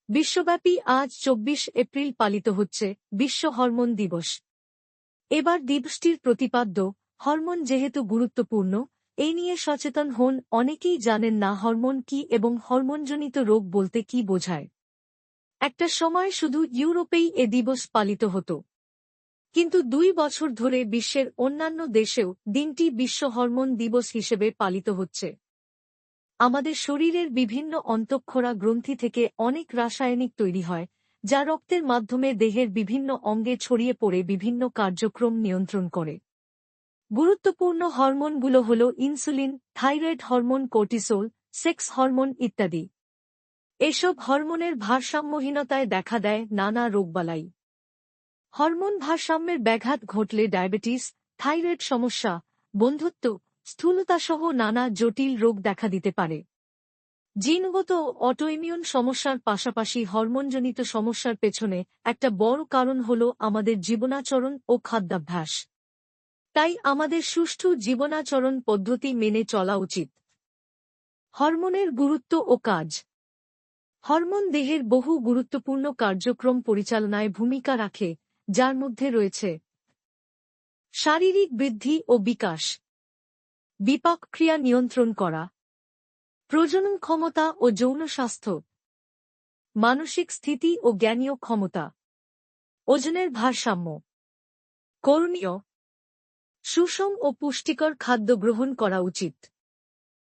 বিশ্বব্যাপী আজ ২৪ এপ্রিল পালিত হচ্ছে বিশ্ব হরমোন দিবস। এবার দিবসটির প্রতিপাদ্য হরমোন যেহেতু গুরুত্বপূর্ণ, এই নিয়ে সচেতন হন। অনেকেই জানেন না হরমোন কি এবং হরমোনজনিত রোগ বলতে কি বোঝায়। একটা সময় শুধু ইউরোপেই এ দিবস পালিত হতো, কিন্তু ২ বছর ধরে বিশ্বের অন্যান্য দেশেও দিনটি বিশ্ব হরমোন দিবস হিসেবে পালিত হচ্ছে। আমাদের শরীরের বিভিন্ন অন্তঃক্ষরা গ্রন্থি থেকে অনেক রাসায়নিক তৈরি হয়, যা রক্তের মাধ্যমে দেহের বিভিন্ন অঙ্গে ছড়িয়ে পড়ে বিভিন্ন কার্যক্রম নিয়ন্ত্রণ করে। গুরুত্বপূর্ণ হরমোনগুলো হল insulin, thyroid hormone, cortisol, sex hormone ইত্যাদি। এসব হরমোনের ভারসাম্যহীনতায় দেখা দেয় নানা রোগবালাই। হরমোন ভারসাম্যের ব্যাঘাত ঘটলে ডায়াবেটিস, থাইরয়েড সমস্যা, বন্ধ্যত্ব, স্থূলতাসহ নানা জটিল রোগ দেখা দিতে পারে। জিনগত অটোইমিউন সমস্যার পাশাপাশি হরমোনজনিত সমস্যার পেছনে একটা বড় কারণ হল আমাদের জীবনাচরণ ও খাদ্যাভ্যাস। তাই আমাদের সুষ্ঠু জীবনাচরণ পদ্ধতি মেনে চলা উচিত। হরমোনের গুরুত্ব ও কাজ। হরমোন দেহের বহু গুরুত্বপূর্ণ কার্যক্রম পরিচালনায় ভূমিকা রাখে, যার মধ্যে রয়েছে শারীরিক বৃদ্ধি ও বিকাশ, বিপাক ক্রিয়া নিয়ন্ত্রণ করা, প্রজনন ক্ষমতা ও যৌন স্বাস্থ্য, মানসিক স্থিতি ও জ্ঞানীয় ক্ষমতা, ওজনের ভারসাম্য। করণীয়: সুষম ও পুষ্টিকর খাদ্য গ্রহণ করা উচিত।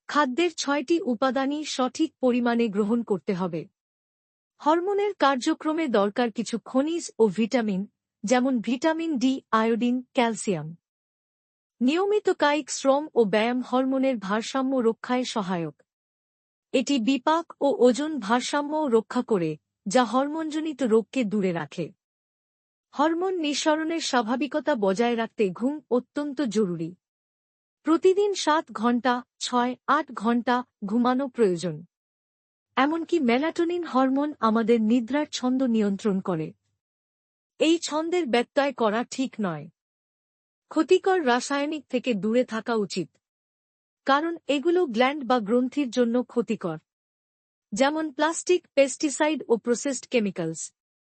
খাদ্যের ৬টি উপাদানই সঠিক পরিমাণে গ্রহণ করতে হবে। হরমোনের কার্যক্রমে দরকার কিছু খনিজ ও ভিটামিন, যেমন ভিটামিন ডি, আয়োডিন, ক্যালসিয়াম। নিয়মিত কায়িক শ্রম ও ব্যায়াম হরমোনের ভারসাম্য রক্ষায় সহায়ক। এটি বিপাক ও ওজন ভারসাম্যও রক্ষা করে, যা হরমোনজনিত রোগকে দূরে রাখে। হরমোন নিঃসরণের স্বাভাবিকতা বজায় রাখতে ঘুম অত্যন্ত জরুরি। প্রতিদিন ৭ ঘণ্টা, ৬-৮ ঘণ্টা ঘুমানো প্রয়োজন। এমনকি মেলাটোনিন হরমোন আমাদের নিদ্রার ছন্দ নিয়ন্ত্রণ করে। এই ছন্দের ব্যত্যয় করা ঠিক নয়। ক্ষতিকর রাসায়নিক থেকে দূরে থাকা উচিত, কারণ এগুলো গ্ল্যান্ড বা গ্রন্থির জন্য ক্ষতিকর, যেমন প্লাস্টিক, পেস্টিসাইড ও প্রসেসড কেমিক্যালস।